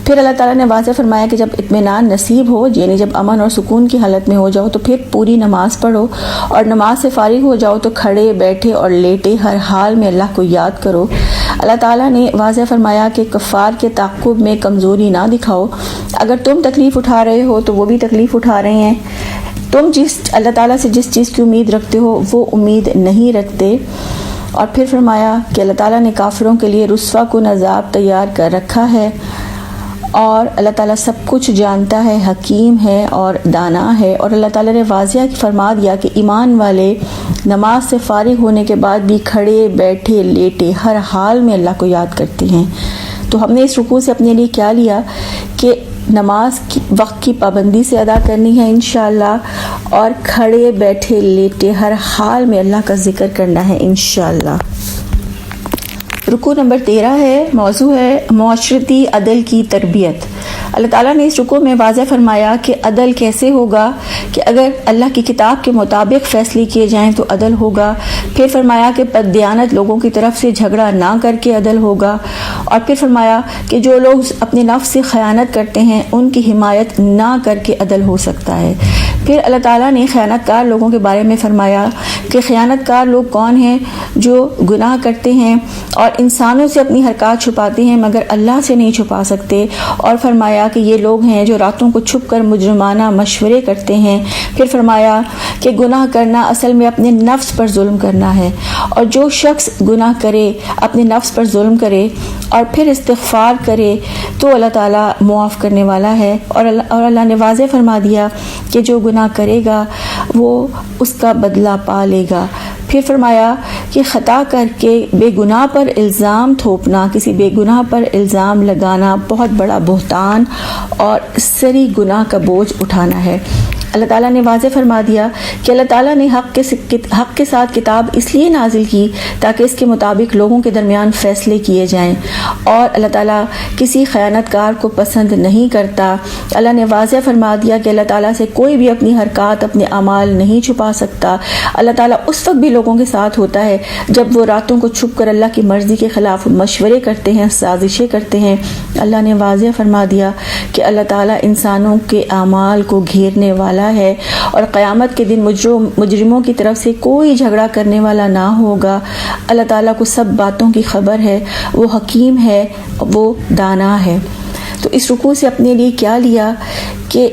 [SPEAKER 1] پھر اللہ تعالیٰ نے واضح فرمایا کہ جب اطمینان نصیب ہو، یعنی جب امن اور سکون کی حالت میں ہو جاؤ تو پھر پوری نماز پڑھو، اور نماز سے فارغ ہو جاؤ تو کھڑے، بیٹھے اور لیٹے ہر حال میں اللہ کو یاد کرو۔ اللہ تعالیٰ نے واضح فرمایا کہ کفار کے تعاقب میں کمزوری نہ دکھاؤ، اگر تم تکلیف اٹھا رہے ہو تو وہ بھی تکلیف اٹھا رہے ہیں، تم اللہ تعالیٰ سے جس چیز کی امید رکھتے ہو وہ امید نہیں رکھتے۔ اور پھر فرمایا کہ اللہ تعالیٰ نے کافروں کے لیے رسوا کن عذاب تیار کر رکھا ہے، اور اللہ تعالیٰ سب کچھ جانتا ہے، حکیم ہے اور دانا ہے۔ اور اللہ تعالیٰ نے واضح فرما دیا کہ ایمان والے نماز سے فارغ ہونے کے بعد بھی کھڑے، بیٹھے، لیٹے ہر حال میں اللہ کو یاد کرتے ہیں۔ تو ہم نے اس رکوع سے اپنے لیے کیا لیا کہ نماز کی وقت کی پابندی سے ادا کرنی ہے انشاءاللہ، اور کھڑے، بیٹھے، لیٹے ہر حال میں اللہ کا ذکر کرنا ہے انشاءاللہ۔ رکوع نمبر 13 ہے، موضوع ہے معاشرتی عدل کی تربیت۔ اللہ تعالیٰ نے اس رکوع میں واضح فرمایا کہ عدل کیسے ہوگا، کہ اگر اللہ کی کتاب کے مطابق فیصلے کیے جائیں تو عدل ہوگا۔ پھر فرمایا کہ بددیانت لوگوں کی طرف سے جھگڑا نہ کر کے عدل ہوگا، اور پھر فرمایا کہ جو لوگ اپنے نفس سے خیانت کرتے ہیں ان کی حمایت نہ کر کے عدل ہو سکتا ہے۔ پھر اللہ تعالیٰ نے خیانت کار لوگوں کے بارے میں فرمایا کہ خیانت کار لوگ کون ہیں، جو گناہ کرتے ہیں اور انسانوں سے اپنی حرکات چھپاتے ہیں مگر اللہ سے نہیں چھپا سکتے، اور فرمایا کہ یہ لوگ ہیں جو راتوں کو چھپ کر مجرمانہ مشورے کرتے ہیں۔ پھر فرمایا کہ گناہ کرنا اصل میں اپنے نفس پر ظلم کرنا ہے، اور جو شخص گناہ کرے، اپنے نفس پر ظلم کرے اور پھر استغفار کرے تو اللہ تعالیٰ معاف کرنے والا ہے، اور اللہ نے واضح فرما دیا کہ جو گناہ کرے گا وہ اس کا بدلہ پا لے گا۔ پھر فرمایا کہ خطا کر کے بے گناہ پر الزام تھوپنا، کسی بے گناہ پر الزام لگانا بہت بڑا بہتان اور سری گناہ کا بوجھ اٹھانا ہے۔ اللہ تعالیٰ نے واضح فرما دیا کہ اللہ تعالیٰ نے حق کے ساتھ کتاب اس لیے نازل کی تاکہ اس کے مطابق لوگوں کے درمیان فیصلے کیے جائیں، اور اللہ تعالیٰ کسی خیانت کار کو پسند نہیں کرتا۔ اللہ نے واضح فرما دیا کہ اللہ تعالیٰ سے کوئی بھی اپنی حرکات، اپنے اعمال نہیں چھپا سکتا۔ اللہ تعالیٰ اس وقت بھی لوگوں کے ساتھ ہوتا ہے جب وہ راتوں کو چھپ کر اللہ کی مرضی کے خلاف مشورے کرتے ہیں، سازشیں کرتے ہیں۔ اللہ نے واضح فرما دیا کہ اللہ تعالیٰ انسانوں کے اعمال کو گھیرنے والا ہے، اور قیامت کے دن مجرموں کی طرف سے کوئی جھگڑا کرنے والا نہ ہوگا۔ اللہ تعالیٰ کو سب باتوں کی خبر ہے، وہ حکیم ہے، وہ دانا ہے۔ تو اس رکوع سے اپنے لیے کیا لیا کہ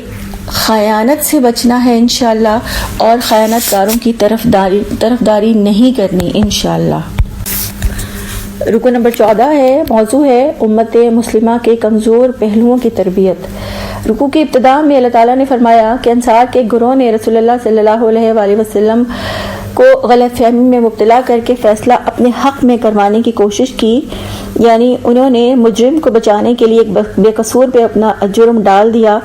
[SPEAKER 1] خیانت سے بچنا ہے انشاءاللہ، اور خیانت کاروں کی طرفداری نہیں کرنی انشاءاللہ۔ رکو نمبر 14 ہے، موضوع ہے امت مسلمہ کے کمزور پہلوؤں کی تربیت۔ رکوع کی ابتدا میں اللہ تعالیٰ نے فرمایا کہ انصار کے گروہ نے رسول اللہ صلی اللہ علیہ وآلہ وسلم کو غلط فہمی میں مبتلا کر کے فیصلہ اپنے حق میں کروانے کی کوشش کی، یعنی انہوں نے مجرم کو بچانے کے لیے ایک بے قصور پہ اپنا جرم ڈال دیا،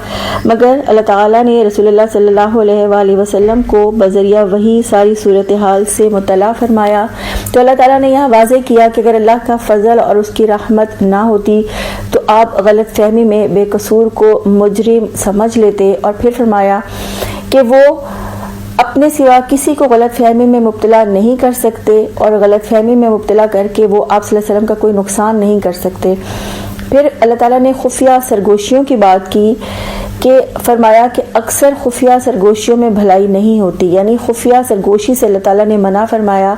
[SPEAKER 1] مگر اللہ تعالیٰ نے رسول اللہ صلی اللہ علیہ وآلہ وسلم کو بذریعہ وحی ساری صورتحال سے مطلع فرمایا۔ تو اللہ تعالیٰ نے یہاں واضح کیا کہ اگر اللہ کا فضل اور اس کی رحمت نہ ہوتی تو آپ غلط فہمی میں بے قصور کو مجرم سمجھ لیتے، اور پھر فرمایا کہ وہ اپنے سوا کسی کو غلط فہمی میں مبتلا نہیں کر سکتے، اور غلط فہمی میں مبتلا کر کے وہ آپ صلی اللہ علیہ وسلم کا کوئی نقصان نہیں کر سکتے۔ پھر اللہ تعالیٰ نے خفیہ سرگوشیوں کی بات کی کہ فرمایا کہ اکثر خفیہ سرگوشیوں میں بھلائی نہیں ہوتی، یعنی خفیہ سرگوشی سے اللہ تعالیٰ نے منع فرمایا،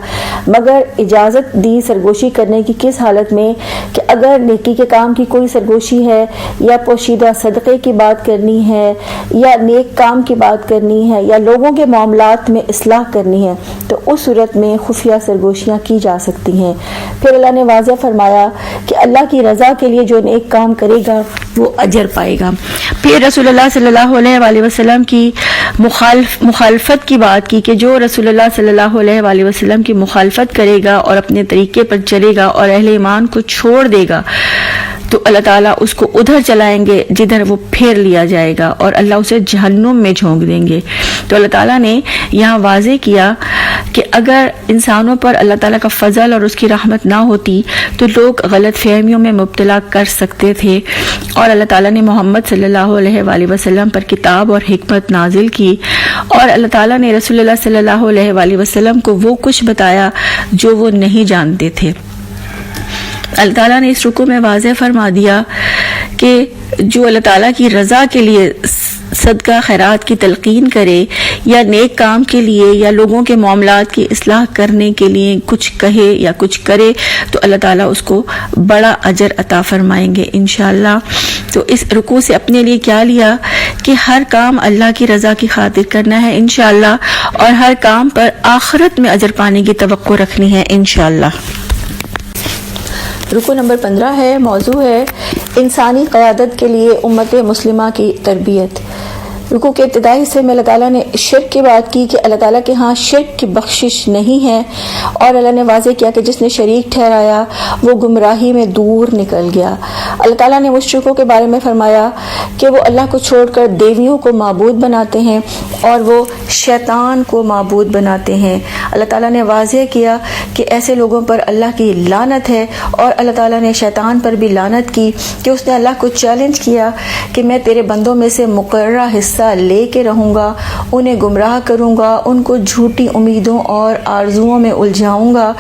[SPEAKER 1] مگر اجازت دی سرگوشی کرنے کی کس حالت میں کہ اگر نیکی کے کام کی کوئی سرگوشی ہے، یا پوشیدہ صدقے کی بات کرنی ہے، یا نیک کام کی بات کرنی ہے، یا لوگوں کے معاملات میں اصلاح کرنی ہے، تو اس صورت میں خفیہ سرگوشیاں کی جا سکتی ہیں۔ پھر اللہ نے واضح فرمایا کہ اللہ کی رضا کے لیے جو نیک کام کرے گا وہ اجر پائے گا۔ پھر رسول اللہ صلی اللہ علیہ وآلہ وسلم کی مخالفت کی بات کی کہ جو رسول اللہ صلی اللہ علیہ وآلہ وسلم کی مخالفت کرے گا اور اپنے طریقے پر چلے گا اور اہل ایمان کو چھوڑ دے گا تو اللہ تعالیٰ اس کو ادھر چلائیں گے جدھر وہ پھیر لیا جائے گا، اور اللہ اسے جہنم میں جھونک دیں گے۔ تو اللہ تعالیٰ نے یہاں واضح کیا کہ اگر انسانوں پر اللہ تعالیٰ کا فضل اور اس کی رحمت نہ ہوتی تو لوگ غلط فہمیوں میں مبتلا کر سکتے تھے، اور اللہ تعالیٰ نے محمد صلی اللہ علیہ وآلہ وسلم پر کتاب اور حکمت نازل کی، اور اللہ تعالیٰ نے رسول اللہ صلی اللہ علیہ وآلہ وسلم کو وہ کچھ بتایا جو وہ نہیں جانتے تھے۔ اللہ تعالیٰ نے اس رکوع میں واضح فرما دیا کہ جو اللہ تعالیٰ کی رضا کے لیے صدقہ خیرات کی تلقین کرے، یا نیک کام کے لیے یا لوگوں کے معاملات کی اصلاح کرنے کے لیے کچھ کہے یا کچھ کرے، تو اللہ تعالیٰ اس کو بڑا اجر عطا فرمائیں گے انشاءاللہ۔ تو اس رکوع سے اپنے لیے کیا لیا کہ ہر کام اللہ کی رضا کی خاطر کرنا ہے انشاءاللہ، اور ہر کام پر آخرت میں اجر پانے کی توقع رکھنی ہے انشاءاللہ۔ رکوع نمبر 15 ہے، موضوع ہے انسانی قیادت کے لیے امت مسلمہ کی تربیت۔ رکوع کے ابتدائی حصے میں اللہ تعالیٰ نے شرک کی بات کی کہ اللہ تعالیٰ کے ہاں شرک کی بخشش نہیں ہے، اور اللہ نے واضح کیا کہ جس نے شریک ٹھہرایا وہ گمراہی میں دور نکل گیا۔ اللہ تعالیٰ نے مشرکوں کے بارے میں فرمایا کہ وہ اللہ کو چھوڑ کر دیویوں کو معبود بناتے ہیں اور وہ شیطان کو معبود بناتے ہیں۔ اللہ تعالیٰ نے واضح کیا کہ ایسے لوگوں پر اللہ کی لعنت ہے، اور اللہ تعالیٰ نے شیطان پر بھی لعنت کی کہ اس نے اللہ کو چیلنج کیا کہ میں تیرے بندوں میں سے مقررہ حصہ لے کے رہوں گا، انہیں گمراہ کروں گا، ان کو جھوٹی امیدوں اور آرزوؤں میں الجھاؤں گا،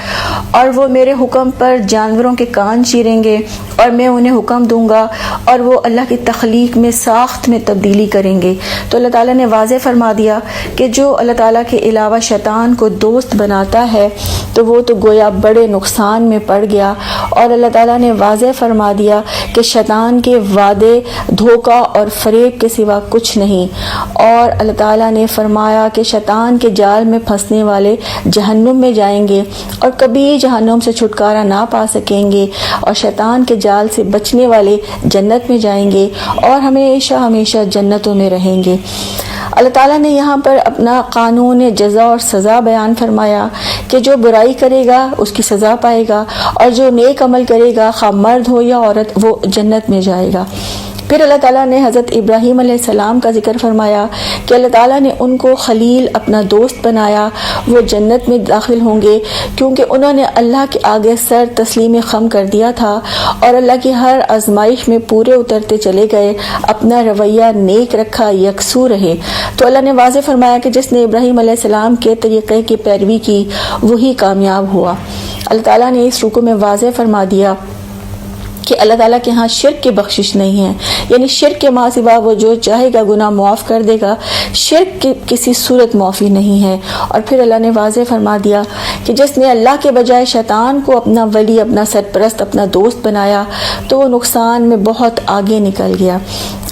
[SPEAKER 1] اور وہ میرے حکم پر جانوروں کے کان چیریں گے، اور میں انہیں حکم دوں گا اور وہ اللہ کی تخلیق میں ساخت میں تبدیلی کریں گے۔ تو اللہ تعالیٰ نے واضح فرما دیا کہ جو اللہ تعالیٰ کے علاوہ شیطان کو دوست بناتا ہے تو وہ تو گویا بڑے نقصان میں پڑ گیا، اور اللہ تعالیٰ نے واضح فرما دیا کہ شیطان کے وعدے دھوکہ اور فریب کے سوا کچھ نہیں، اور اللہ تعالیٰ نے فرمایا کہ شیطان کے جال میں پھنسنے والے جہنم میں جائیں گے اور کبھی جہنم سے چھٹکارا نہ پا سکیں گے، اور شیطان کے جال سے بچنے والے جنت میں جائیں گے اور ہمیشہ ہمیشہ جنتوں میں رہیں گے۔ اللہ تعالیٰ نے یہاں پر اپنا قانون جزا اور سزا بیان فرمایا کہ جو برائی کرے گا اس کی سزا پائے گا، اور جو نیک عمل کرے گا خواہ مرد ہو یا عورت وہ جنت میں جائے گا۔ پھر اللہ تعالیٰ نے حضرت ابراہیم علیہ السلام کا ذکر فرمایا کہ اللہ تعالیٰ نے ان کو خلیل اپنا دوست بنایا، وہ جنت میں داخل ہوں گے کیونکہ انہوں نے اللہ کے آگے سر تسلیم خم کر دیا تھا اور اللہ کی ہر آزمائش میں پورے اترتے چلے گئے، اپنا رویہ نیک رکھا، یکسو رہے۔ تو اللہ نے واضح فرمایا کہ جس نے ابراہیم علیہ السلام کے طریقے کی پیروی کی وہی کامیاب ہوا۔ اللہ تعالیٰ نے اس رکوع میں واضح فرما دیا کہ اللہ تعالیٰ کے ہاں شرک کی بخشش نہیں ہے، یعنی شرک کے ماں سوا وہ جو چاہے گا گناہ معاف کر دے گا، شرک کی کسی صورت معافی نہیں ہے۔ اور پھر اللہ نے واضح فرما دیا کہ جس نے اللہ کے بجائے شیطان کو اپنا ولی، اپنا سرپرست، اپنا دوست بنایا تو وہ نقصان میں بہت آگے نکل گیا۔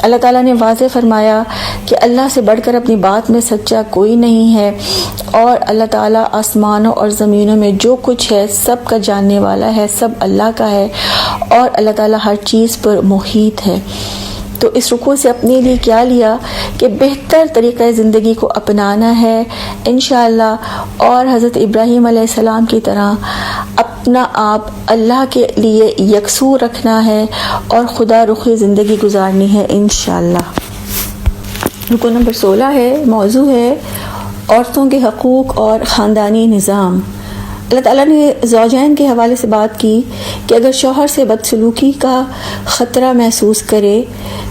[SPEAKER 1] اللہ تعالیٰ نے واضح فرمایا کہ اللہ سے بڑھ کر اپنی بات میں سچا کوئی نہیں ہے، اور اللہ تعالیٰ آسمانوں اور زمینوں میں جو کچھ ہے سب کا جاننے والا ہے، سب اللہ کا ہے، اور اللہ تعالیٰ ہر چیز پر محیط ہے۔ تو اس رکوع سے اپنے لیے کیا لیا کہ بہتر طریقہ زندگی کو اپنانا ہے انشاءاللہ، اور حضرت ابراہیم علیہ السلام کی طرح اپنا آپ اللہ کے لیے یکسو رکھنا ہے اور خدا رخی زندگی گزارنی ہے انشاءاللہ۔ رکوع نمبر 16 ہے، موضوع ہے عورتوں کے حقوق اور خاندانی نظام۔ اللہ تعالیٰ نے زوجین کے حوالے سے بات کی کہ اگر شوہر سے بدسلوکی کا خطرہ محسوس کرے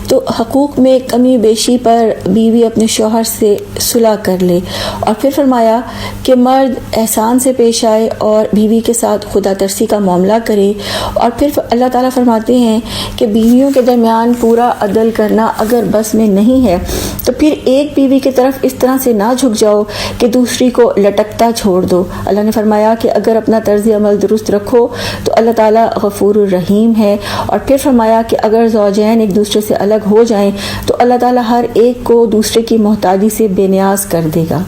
[SPEAKER 1] تو حقوق میں کمی بیشی پر بیوی اپنے شوہر سے صلح کر لے، اور پھر فرمایا کہ مرد احسان سے پیش آئے اور بیوی کے ساتھ خدا ترسی کا معاملہ کرے، اور پھر اللہ تعالیٰ فرماتے ہیں کہ بیویوں کے درمیان پورا عدل کرنا اگر بس میں نہیں ہے تو پھر ایک بیوی کی طرف اس طرح سے نہ جھک جاؤ کہ دوسری کو لٹکتا چھوڑ دو۔ اللہ نے فرمایا کہ اگر اپنا طرز عمل درست رکھو تو اللہ تعالیٰ غفور الرحیم ہے، اور پھر فرمایا کہ اگر زوجین ایک دوسرے سے الگ ہو جائیں تو اللہ تعالیٰ ہر ایک کو دوسرے کی محتاجی سے بے نیاز کر دے گا۔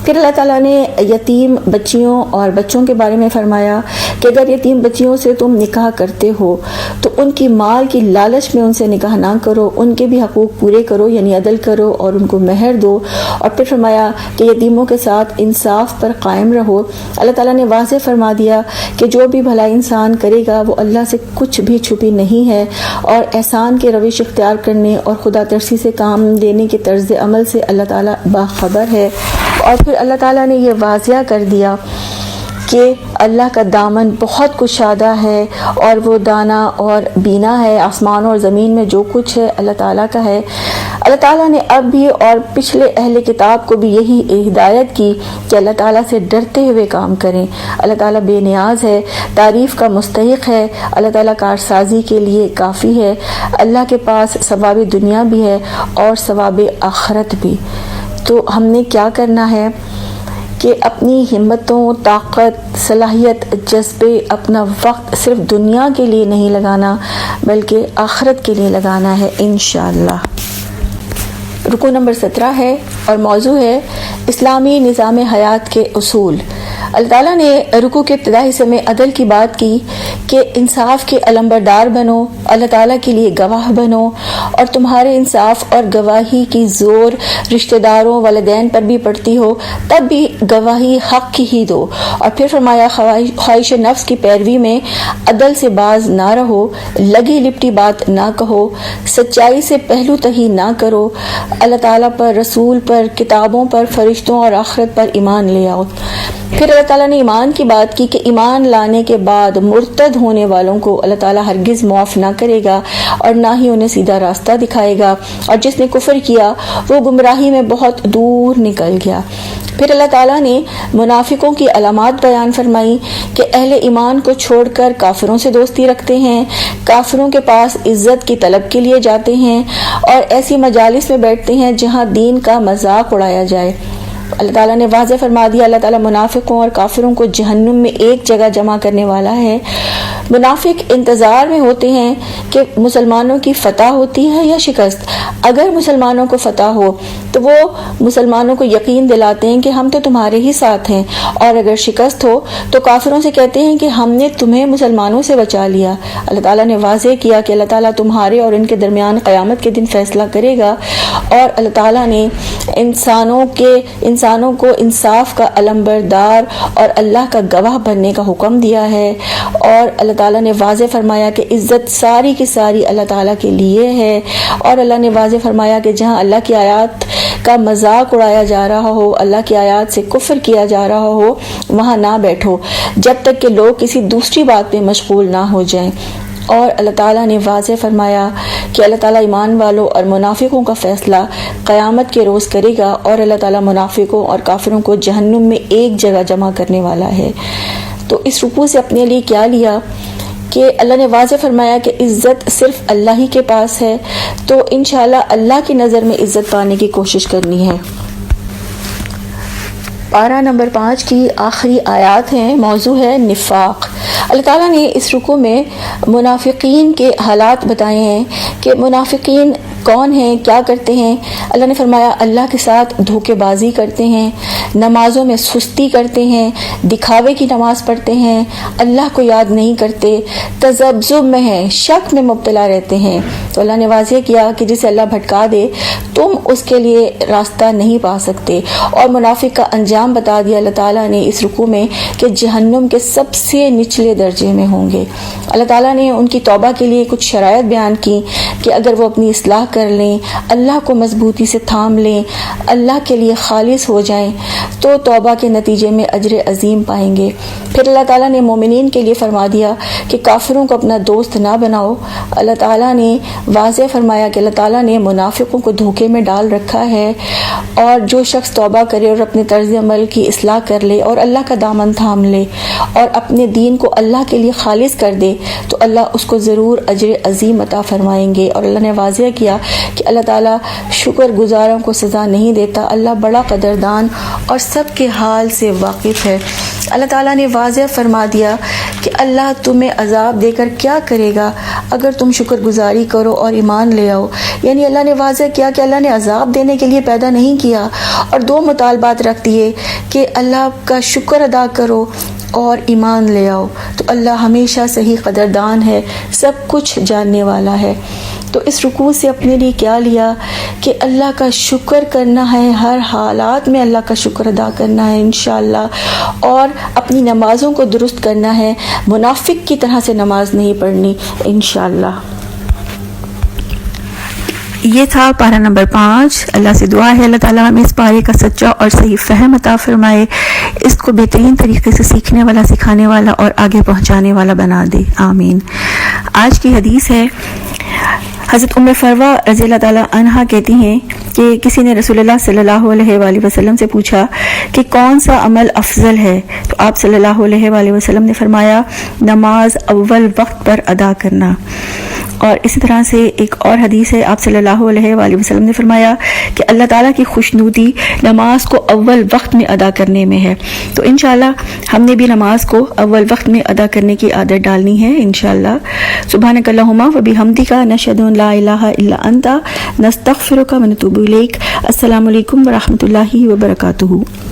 [SPEAKER 1] پھر اللہ تعالیٰ نے یتیم بچیوں اور بچوں کے بارے میں فرمایا کہ اگر یتیم بچیوں سے تم نکاح کرتے ہو تو ان کی مال کی لالچ میں ان سے نکاح نہ کرو، ان کے بھی حقوق پورے کرو یعنی عدل کرو اور ان کو مہر دو، اور پھر فرمایا کہ یتیموں کے ساتھ انصاف پر قائم رہو۔ اللہ تعالیٰ نے واضح فرما دیا کہ جو بھی بھلا انسان کرے گا وہ اللہ سے کچھ بھی چھپی نہیں ہے، اور احسان کے روش اختیار کرنے اور خدا ترسی سے کام لینے کے طرز عمل سے اللہ تعالیٰ باخبر ہے۔ اور پھر اللہ تعالیٰ نے یہ واضح کر دیا کہ اللہ کا دامن بہت کشادہ ہے اور وہ دانا اور بینا ہے، آسمان اور زمین میں جو کچھ ہے اللہ تعالیٰ کا ہے۔ اللہ تعالیٰ نے اب بھی اور پچھلے اہل کتاب کو بھی یہی ہدایت کی کہ اللہ تعالیٰ سے ڈرتے ہوئے کام کریں۔ اللہ تعالیٰ بے نیاز ہے، تعریف کا مستحق ہے، اللہ تعالیٰ کارسازی کے لیے کافی ہے، اللہ کے پاس ثواب دنیا بھی ہے اور ثواب آخرت بھی۔ تو ہم نے کیا کرنا ہے کہ اپنی ہمتوں، طاقت، صلاحیت، جذبے، اپنا وقت صرف دنیا کے لیے نہیں لگانا بلکہ آخرت کے لیے لگانا ہے انشاءاللہ۔ رکوع نمبر 17 ہے اور موضوع ہے اسلامی نظام حیات کے اصول۔ اللہ تعالیٰ نے رکوع کے ابتدائی حصے میں عدل کی بات کی کہ انصاف کے علمبردار بنو، اللہ تعالیٰ کے لیے گواہ بنو، اور تمہارے انصاف اور گواہی کی زور رشتہ داروں والدین پر بھی پڑتی ہو تب بھی گواہی حق کی ہی دو، اور پھر فرمایا خواہش نفس کی پیروی میں عدل سے باز نہ رہو، لگی لپٹی بات نہ کہو، سچائی سے پہلو تہی نہ کرو، اللہ تعالیٰ پر، رسول پر، کتابوں پر، فرشتوں اور آخرت پر ایمان لے آؤ۔ پھر اللہ تعالیٰ نے ایمان کی بات کی کہ ایمان لانے کے بعد مرتد ہونے والوں کو اللہ تعالیٰ ہرگز معاف نہ کرے گا اور نہ ہی انہیں سیدھا راستہ دکھائے گا، اور جس نے کفر کیا وہ گمراہی میں بہت دور نکل گیا۔ پھر اللہ تعالیٰ نے منافقوں کی علامات بیان فرمائی کہ اہل ایمان کو چھوڑ کر کافروں سے دوستی رکھتے ہیں، کافروں کے پاس عزت کی طلب کے لیے جاتے ہیں اور ایسی مجالس میں بیٹھتے ہیں جہاں دین کا مذاق اڑایا جائے۔ اللہ تعالیٰ نے واضح فرما دیا اللہ تعالیٰ منافقوں اور کافروں کو جہنم میں ایک جگہ جمع کرنے والا ہے۔ منافق انتظار میں ہوتے ہیں کہ مسلمانوں کی فتح ہوتی ہے یا شکست۔ اگر مسلمانوں کو فتح ہو تو وہ مسلمانوں کو یقین دلاتے ہیں کہ ہم تو تمہارے ہی ساتھ ہیں، اور اگر شکست ہو تو کافروں سے کہتے ہیں کہ ہم نے تمہیں مسلمانوں سے بچا لیا۔ اللہ تعالیٰ نے واضح کیا کہ اللہ تعالیٰ تمہارے اور ان کے درمیان قیامت کے دن فیصلہ کرے گا، اور اللہ تعالیٰ نے انسانوں کو انصاف کا علمبردار اور اللہ کا گواہ بننے کا حکم دیا ہے، اور اللہ تعالیٰ نے واضح فرمایا کہ عزت ساری کی ساری اللہ تعالیٰ کے لیے ہے، اور اللہ نے واضح فرمایا کہ جہاں اللہ کی آیات کا مذاق اڑایا جا رہا ہو، اللہ کی آیات سے کفر کیا جا رہا ہو، وہاں نہ بیٹھو جب تک کہ لوگ کسی دوسری بات میں مشغول نہ ہو جائیں۔ اور اللہ تعالیٰ نے واضح فرمایا کہ اللہ تعالیٰ ایمان والوں اور منافقوں کا فیصلہ قیامت کے روز کرے گا، اور اللہ تعالیٰ منافقوں اور کافروں کو جہنم میں ایک جگہ جمع کرنے والا ہے۔ تو اس رکوع سے اپنے لیے کیا لیا کہ اللہ نے واضح فرمایا کہ عزت صرف اللہ ہی کے پاس ہے، تو انشاءاللہ اللہ کی نظر میں عزت پانے کی کوشش کرنی ہے۔ پارہ نمبر 5 کی آخری آیات ہیں، موضوع ہے نفاق۔ اللہ تعالیٰ نے اس رکوع میں منافقین کے حالات بتائے ہیں کہ منافقین کون ہیں, کیا کرتے ہیں؟ اللہ نے فرمایا اللہ کے ساتھ دھوکے بازی کرتے ہیں, نمازوں میں سستی کرتے ہیں, دکھاوے کی نماز پڑھتے ہیں, اللہ کو یاد نہیں کرتے, تذبذب میں ہیں, شک میں مبتلا رہتے ہیں. تو اللہ نے واضح کیا کہ جسے اللہ بھٹکا دے تم اس کے لیے راستہ نہیں پا سکتے. اور منافق کا انجام بتا دیا اللہ تعالیٰ نے اس رکوع میں کہ جہنم کے سب سے نچلے درجے میں ہوں گے. اللہ تعالیٰ نے ان کی توبہ کے لیے کچھ شرائط بیان کی کہ اگر وہ اپنی اصلاح کر لیں, اللہ کو مضبوطی سے تھام لیں, اللہ کے لیے خالص ہو جائیں تو توبہ کے نتیجے میں اجر عظیم پائیں گے. پھر اللہ تعالیٰ نے مومنین کے لیے فرما دیا کہ کافروں کو اپنا دوست نہ بناؤ. اللہ تعالیٰ نے واضح فرمایا کہ اللہ تعالیٰ نے منافقوں کو دھوکے میں ڈال رکھا ہے, اور جو شخص توبہ کرے اور اپنے طرز عمل کی اصلاح کر لے اور اللہ کا دامن تھام لے اور اپنے دین کو اللہ کے لیے خالص کر دے تو اللہ اس کو ضرور اجر عظیم عطا فرمائیں گے. اور اللہ نے واضح کیا کہ اللہ تعالیٰ شکر گزاروں کو سزا نہیں دیتا, اللہ بڑا قدردان اور سب کے حال سے واقف ہے. اللہ تعالیٰ نے واضح فرما دیا کہ اللہ تمہیں عذاب دے کر کیا کرے گا اگر تم شکر گزاری کرو اور ایمان لے آؤ. یعنی اللہ نے واضح کیا کہ اللہ نے عذاب دینے کے لیے پیدا نہیں کیا, اور دو مطالبات رکھ دیے کہ اللہ کا شکر ادا کرو اور ایمان لے آؤ. تو اللہ ہمیشہ صحیح قدردان ہے, سب کچھ جاننے والا ہے. تو اس رکوع سے اپنے لیے کیا لیا کہ اللہ کا شکر کرنا ہے, ہر حالات میں اللہ کا شکر ادا کرنا ہے انشاءاللہ, اور اپنی نمازوں کو درست کرنا ہے, منافق کی طرح سے نماز نہیں پڑھنی انشاءاللہ. یہ تھا پارہ نمبر 5. اللہ سے دعا ہے اللہ تعالیٰ ہمیں اس پارے کا سچا اور صحیح فہم عطا فرمائے, اس کو بہترین طریقے سے سیکھنے والا, سکھانے والا اور آگے پہنچانے والا بنا دے, آمین. آج کی حدیث ہے, حضرت ام فروہ رضی اللہ تعالیٰ عنہا کہتی ہیں کہ کسی نے رسول اللہ صلی اللہ علیہ وآلہ وسلم سے پوچھا کہ کون سا عمل افضل ہے, تو آپ صلی اللہ علیہ وآلہ وسلم نے فرمایا نماز اول وقت پر ادا کرنا. اور اسی طرح سے ایک اور حدیث ہے, آپ صلی اللہ علیہ وآلہ وسلم نے فرمایا کہ اللہ تعالیٰ کی خوشنودی نماز کو اول وقت میں ادا کرنے میں ہے. تو انشاءاللہ ہم نے بھی نماز کو اول وقت میں ادا کرنے کی عادت ڈالنی ہے انشاءاللہ. سبحانک اللہم و بحمدک نشہد ان لا الہ الا انت نستغفرک و نتوب الیک. السلام علیکم ورحمۃ اللہ وبرکاتہ.